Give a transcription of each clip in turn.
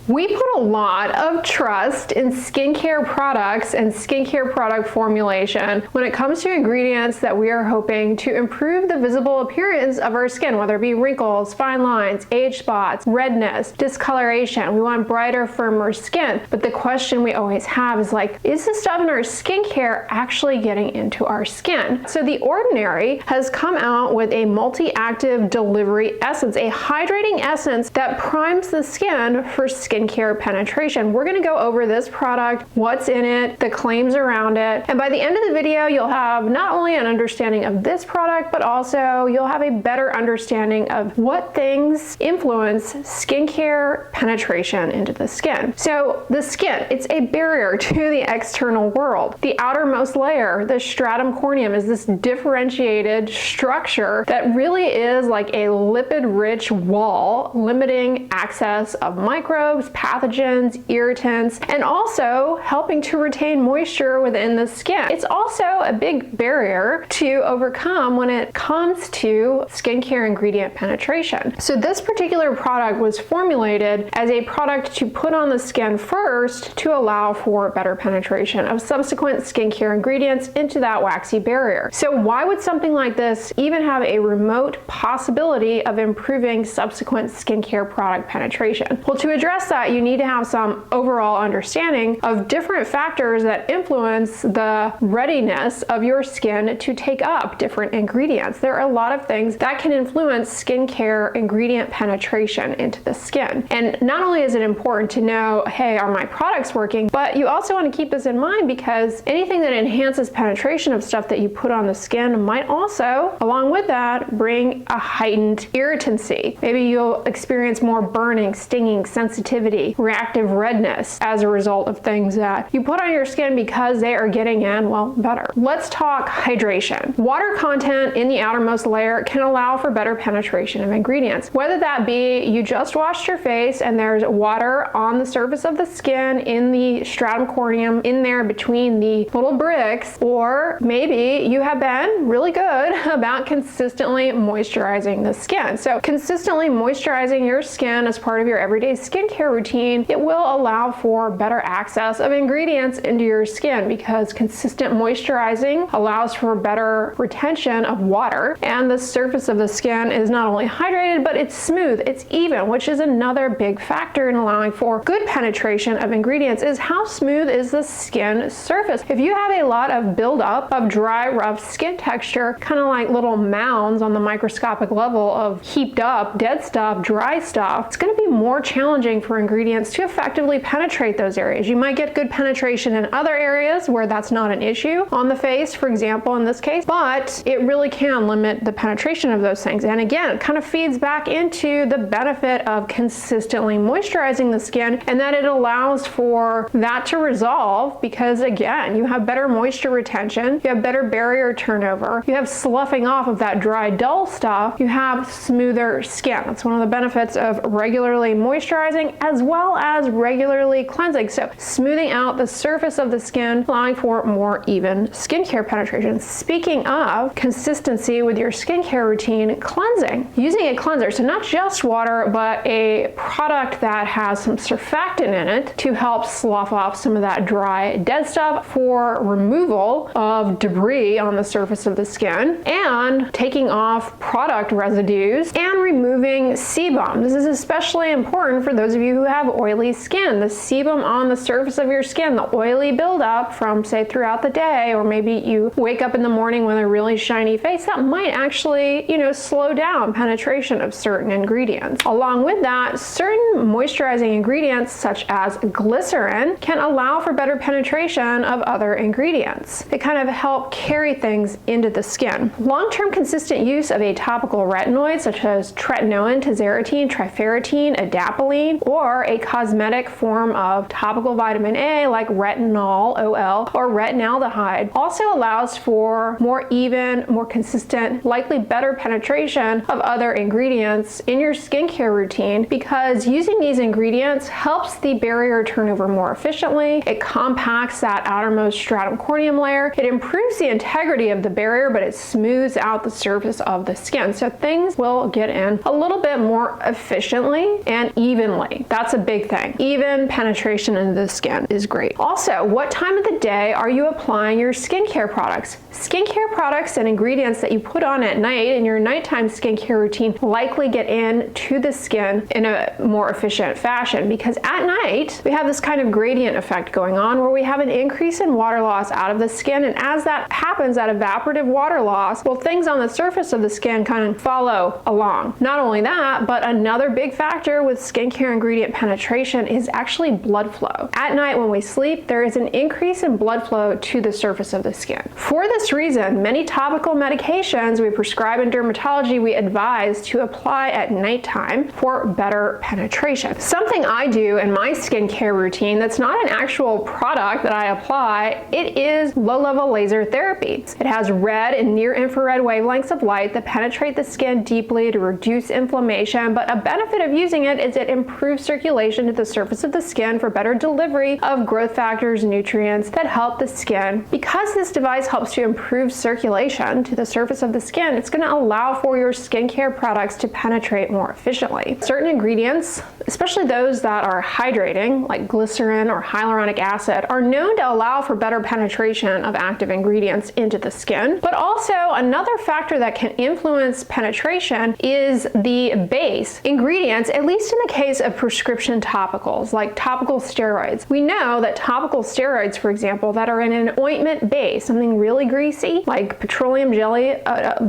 We put a lot of trust in skincare products and skincare product formulation when it comes to ingredients that we are hoping to improve the visible appearance of our skin, whether it be wrinkles, fine lines, age spots, redness, discoloration. We want brighter, firmer skin. But the question we always have is like, is the stuff in our skincare actually getting into our skin? So The Ordinary has come out with a multi-active delivery essence, a hydrating essence that primes the skin for skincare penetration. We're gonna go over this product, what's in it, the claims around it, and by the end of the video, you'll have not only an understanding of this product, but also you'll have a better understanding of what things influence skincare penetration into the skin. So the skin, it's a barrier to the external world. The outermost layer, the stratum corneum, is this differentiated structure that really is like a lipid-rich wall, limiting access of microbes, pathogens, irritants, and also helping to retain moisture within the skin. It's also a big barrier to overcome when it comes to skincare ingredient penetration. So this particular product was formulated as a product to put on the skin first to allow for better penetration of subsequent skincare ingredients into that waxy barrier. So why would something like this even have a remote possibility of improving subsequent skincare product penetration? Well, to address that, you need to have some overall understanding of different factors that influence the readiness of your skin to take up different ingredients. There are a lot of things that can influence skincare ingredient penetration into the skin. And not only is it important to know, hey, are my products working, but you also want to keep this in mind because anything that enhances penetration of stuff that you put on the skin might also, along with that, bring a heightened irritancy. Maybe you'll experience more burning, stinging, sensitivity, reactive redness as a result of things that you put on your skin because they are getting in, well, better. Let's talk hydration. Water content in the outermost layer can allow for better penetration of ingredients. Whether that be you just washed your face and there's water on the surface of the skin in the stratum corneum in there between the little bricks, or maybe you have been really good about consistently moisturizing the skin. So consistently moisturizing your skin as part of your everyday skincare routine, it will allow for better access of ingredients into your skin because consistent moisturizing allows for better retention of water, and the surface of the skin is not only hydrated, but it's smooth, it's even, which is another big factor in allowing for good penetration of ingredients, is how smooth is the skin surface. If you have a lot of buildup of dry, rough skin texture, kind of like little mounds on the microscopic level of heaped up dead stuff, dry stuff, it's going to be more challenging for ingredients to effectively penetrate those areas. You might get good penetration in other areas where that's not an issue, on the face, for example, in this case, but it really can limit the penetration of those things. And again, it kind of feeds back into the benefit of consistently moisturizing the skin, and that it allows for that to resolve because, again, you have better moisture retention, you have better barrier turnover, you have sloughing off of that dry, dull stuff, you have smoother skin. That's one of the benefits of regularly moisturizing as well as regularly cleansing. So smoothing out the surface of the skin, allowing for more even skincare penetration. Speaking of consistency with your skincare routine, cleansing. Using a cleanser, so not just water, but a product that has some surfactant in it to help slough off some of that dry, dead stuff for removal of debris on the surface of the skin, and taking off product residues and removing sebum. This is especially important for those of you who have oily skin. The sebum on the surface of your skin, the oily buildup from, say, throughout the day, or maybe you wake up in the morning with a really shiny face, that might actually, slow down penetration of certain ingredients. Along with that, certain moisturizing ingredients such as glycerin can allow for better penetration of other ingredients. They kind of help carry things into the skin. Long-term consistent use of a topical retinoid such as tretinoin, tazarotene, trifarotene, adapalene, or a cosmetic form of topical vitamin A like retinol, OL, or retinaldehyde also allows for more even, more consistent, likely better penetration of other ingredients in your skincare routine because using these ingredients helps the barrier turnover more efficiently. It compacts that outermost stratum corneum layer. It improves the integrity of the barrier, but it smooths out the surface of the skin. So things will get in a little bit more efficiently and evenly. That's That's a big thing. Even penetration into the skin is great. Also, what time of the day are you applying your skincare products? Skincare products and ingredients that you put on at night in your nighttime skincare routine likely get into the skin in a more efficient fashion, because at night we have this kind of gradient effect going on where we have an increase in water loss out of the skin, and as that happens, that evaporative water loss, well, things on the surface of the skin kind of follow along. Not only that, but another big factor with skincare ingredient penetration is actually blood flow. At night when we sleep, there is an increase in blood flow to the surface of the skin. For this reason, many topical medications we prescribe in dermatology we advise to apply at nighttime for better penetration. Something I do in my skincare routine that's not an actual product that I apply, it is low-level laser therapy. It has red and near-infrared wavelengths of light that penetrate the skin deeply to reduce inflammation, but a benefit of using it is it improves circulation to the surface of the skin for better delivery of growth factors and nutrients that help the skin. Because this device helps to improve circulation to the surface of the skin, it's going to allow for your skincare products to penetrate more efficiently. Certain ingredients, especially those that are hydrating, like glycerin or hyaluronic acid, are known to allow for better penetration of active ingredients into the skin. But also another factor that can influence penetration is the base ingredients, at least in the case of prescription topicals, like topical steroids. We know that topical steroids, for example, that are in an ointment base, something really greasy, like petroleum jelly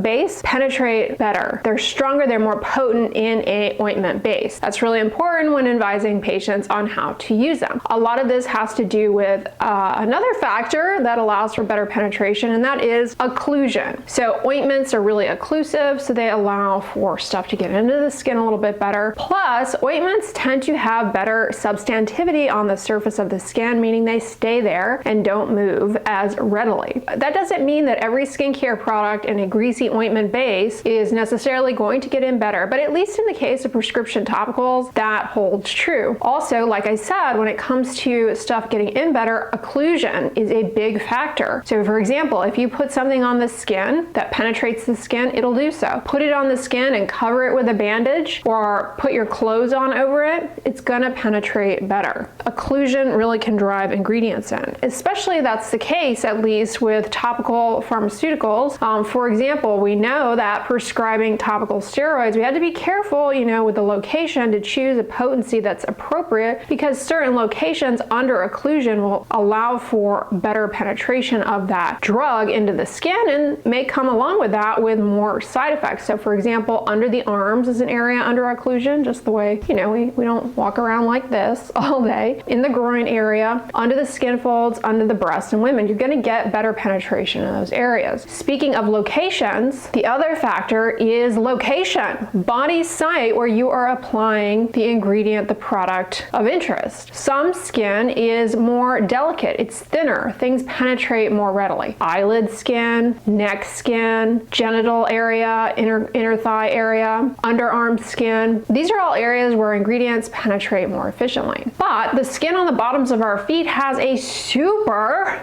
base, penetrate better. They're stronger, they're more potent in an ointment base. That's really important when advising patients on how to use them. A lot of this has to do with another factor that allows for better penetration, and that is occlusion. So ointments are really occlusive, so they allow for stuff to get into the skin a little bit better. Plus, ointments tend to have better substantivity on the surface of the skin, meaning they stay there and don't move as readily. That doesn't mean that every skincare product in a greasy ointment base is necessarily going to get in better, but at least in the case of prescription topicals, that holds true. Also, like I said, when it comes to stuff getting in better, occlusion is a big factor. So for example, if you put something on the skin that penetrates the skin, it'll do so. Put it on the skin and cover it with a bandage, or put your clothes on over it, it's gonna penetrate better. Occlusion really can drive ingredients in. Especially that's the case, at least with topical pharmaceuticals. For example, we know that prescribing topical steroids, we had to be careful, with the location to choose a potency that's appropriate, because certain locations under occlusion will allow for better penetration of that drug into the skin and may come along with that with more side effects. So for example, under the arms is an area under occlusion, just the way, we don't walk around like this all day. In the groin area, under the skin folds, under the breast in women, you're going to get better penetration in those areas. Speaking of locations, the other factor is location. Body site where you are applying the ingredient, the product of interest. Some skin is more delicate, it's thinner, things penetrate more readily. Eyelid skin, neck skin, genital area, inner thigh area, underarm skin. These are all areas where ingredients penetrate more efficiently. But the skin on the bottoms of our feet has a super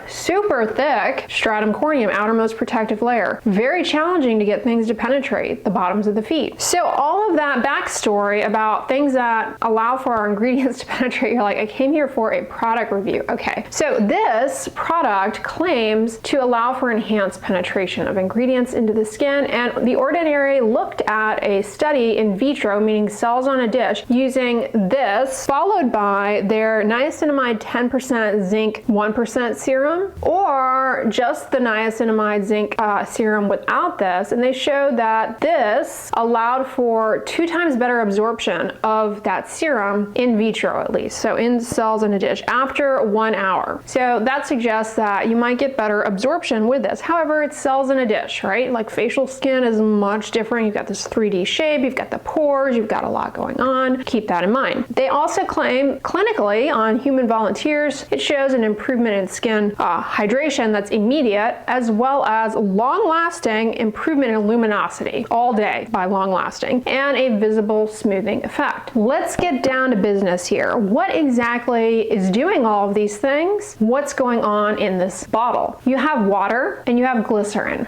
thick stratum corneum, outermost protective layer. Very challenging to get things to penetrate the bottoms of the feet. So all of that backstory about things that allow for our ingredients to penetrate, you're like, I came here for a product review. Okay, so this product claims to allow for enhanced penetration of ingredients into the skin, and The Ordinary looked at a study in vitro, meaning cells on a dish, using this followed by their niacinamide 10% zinc 1% serum, or just the niacinamide zinc serum without this, and they showed that this allowed for 2 times better absorption of that serum in vitro, at least, so in cells in a dish, after 1 hour. So that suggests that you might get better absorption with this. However, it's cells in a dish, right? Like facial skin is much different. You've got this 3D shape, you've got the pores, you've got a lot going on. Keep that in mind. They also claim clinically on human volunteers, it shows an improvement in skin hydration that's immediate, as well as long-lasting improvement in luminosity all day by long-lasting, and a visible smoothing effect. Let's get down to business here. What exactly is doing all of these things? What's going on in this bottle? You have water and you have glycerin.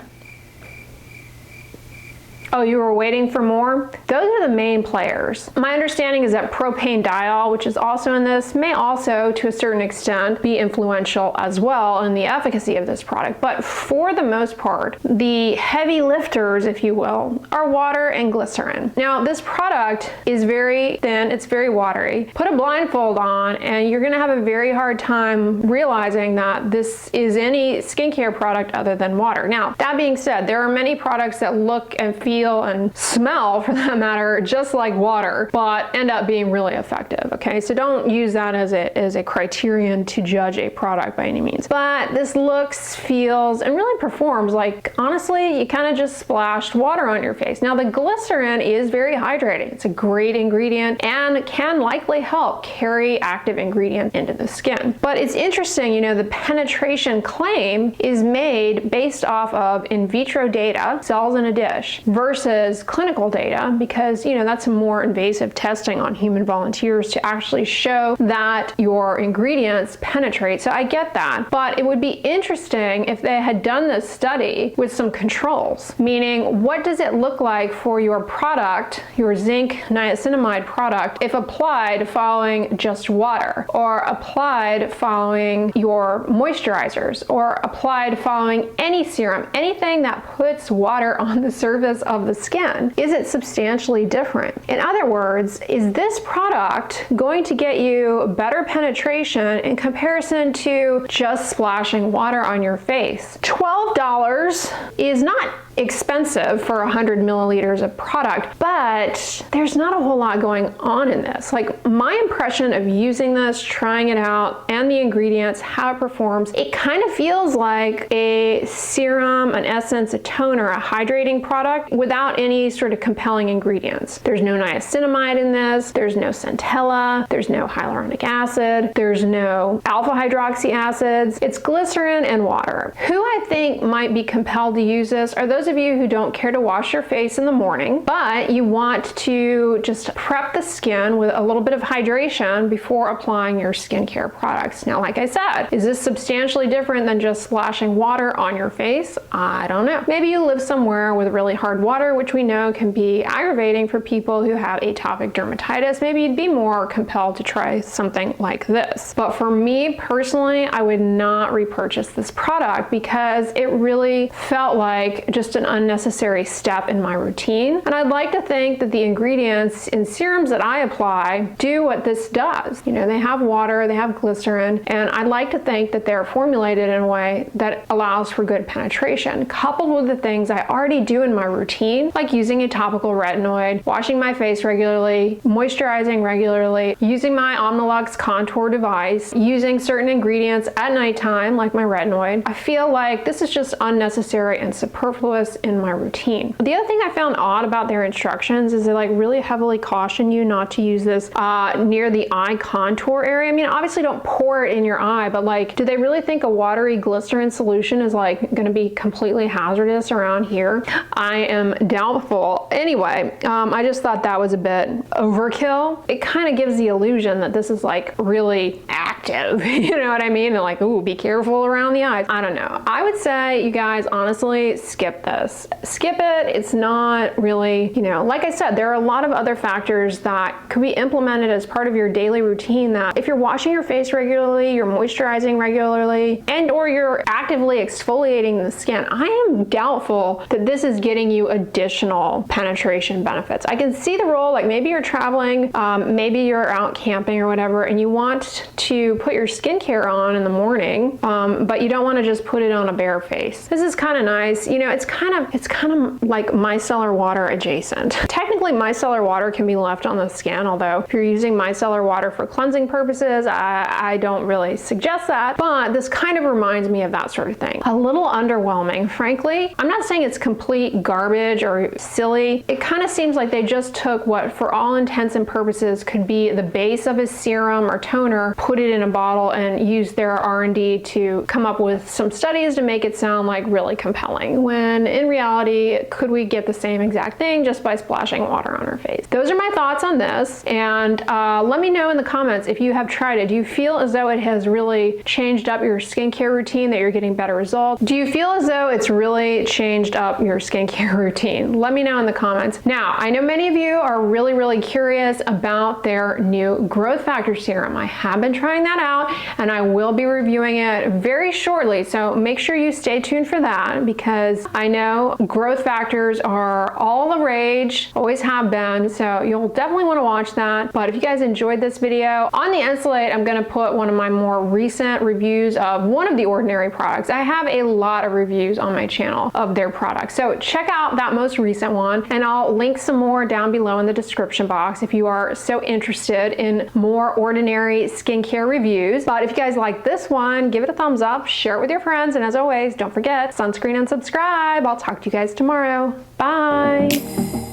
Oh, you were waiting for more? Those are the main players. My understanding is that propanediol, which is also in this, may also to a certain extent be influential as well in the efficacy of this product. But for the most part, the heavy lifters, if you will, are water and glycerin. Now, this product is very thin, it's very watery. Put a blindfold on and you're gonna have a very hard time realizing that this is any skincare product other than water. Now, that being said, there are many products that look and feel and smell, for that matter, just like water, but end up being really effective, okay? So don't use that as a criterion to judge a product by any means. But this looks, feels, and really performs like, honestly, you kind of just splashed water on your face. Now, the glycerin is very hydrating. It's a great ingredient and can likely help carry active ingredient into the skin. But it's interesting, you know, the penetration claim is made based off of in vitro data, cells in a dish, versus clinical data, because, you know, that's a more invasive testing on human volunteers to actually show that your ingredients penetrate. So I get that, but it would be interesting if they had done this study with some controls, meaning what does it look like for your product, your zinc niacinamide product, if applied following just water, or applied following your moisturizers, or applied following any serum, anything that puts water on the surface of the skin. Is it substantially different? In other words, is this product going to get you better penetration in comparison to just splashing water on your face? $12 is not expensive for 100 milliliters of product, but there's not a whole lot going on in this. Like, my impression of using this, trying it out, and the ingredients, how it performs, it kind of feels like a serum, an essence, a toner, a hydrating product without any sort of compelling ingredients. There's no niacinamide in this, there's no centella, there's no hyaluronic acid, there's no alpha hydroxy acids. It's glycerin and water. Who I think might be compelled to use this are those of you who don't care to wash your face in the morning, but you want to just prep the skin with a little bit of hydration before applying your skincare products. Now, like I said, is this substantially different than just splashing water on your face? I don't know. Maybe you live somewhere with really hard water, which we know can be aggravating for people who have atopic dermatitis. Maybe you'd be more compelled to try something like this. But for me personally, I would not repurchase this product because it really felt like just an unnecessary step in my routine. And I'd like to think that the ingredients in serums that I apply do what this does. You know, they have water, they have glycerin, and I'd like to think that they're formulated in a way that allows for good penetration, coupled with the things I already do in my routine, like using a topical retinoid, washing my face regularly, moisturizing regularly, using my Omnilux contour device, using certain ingredients at nighttime, like my retinoid. I feel like this is just unnecessary and superfluous in my routine. The other thing I found odd about their instructions is they like really heavily caution you not to use this near the eye contour area. I mean, obviously don't pour it in your eye, but like, do they really think a watery glycerin solution is like going to be completely hazardous around here? I am doubtful. Anyway, I just thought that was a bit overkill. It kind of gives the illusion that this is like really active, you know what I mean? And like, ooh, be careful around the eyes. I don't know. I would say, you guys, honestly, skip this. Skip it. It's not really, you know, like I said, there are a lot of other factors that could be implemented as part of your daily routine that if you're washing your face regularly, you're moisturizing regularly, and or you're actively exfoliating the skin, I am doubtful that this is getting you additional penetration benefits. I can see the role, like maybe you're traveling, maybe you're out camping or whatever, and you want to put your skincare on in the morning, but you don't want to just put it on a bare face. This is kind of nice. You know, it's kind of like micellar water adjacent. Technically, micellar water can be left on the skin, although if you're using micellar water for cleansing purposes, I don't really suggest that, but this kind of reminds me of that sort of thing. A little underwhelming, frankly. I'm not saying it's complete garbage or silly. It kind of seems like they just took what, for all intents and purposes, could be the base of a serum or toner, put it in in a bottle and used their R&D to come up with some studies to make it sound like really compelling, when in reality, could we get the same exact thing just by splashing water on our face? Those are my thoughts on this, and let me know in the comments if you have tried it. Do you feel as though it has really changed up your skincare routine, that you're getting better results? Do you feel as though it's really changed up your skincare routine? Let me know in the comments. Now, I know many of you are really curious about their new growth factor serum. I have been trying that out, and I will be reviewing it very shortly, so make sure you stay tuned for that, because I know growth factors are all the rage, always have been, so you'll definitely want to watch that. But if you guys enjoyed this video, on the Insulate, I'm going to put one of my more recent reviews of one of the Ordinary products. I have a lot of reviews on my channel of their products, so check out that most recent one, and I'll link some more down below in the description box if you are so interested in more Ordinary skincare reviews. But if you guys like this one, give it a thumbs up, share it with your friends, and as always, don't forget, sunscreen and subscribe. I'll talk to you guys tomorrow. Bye.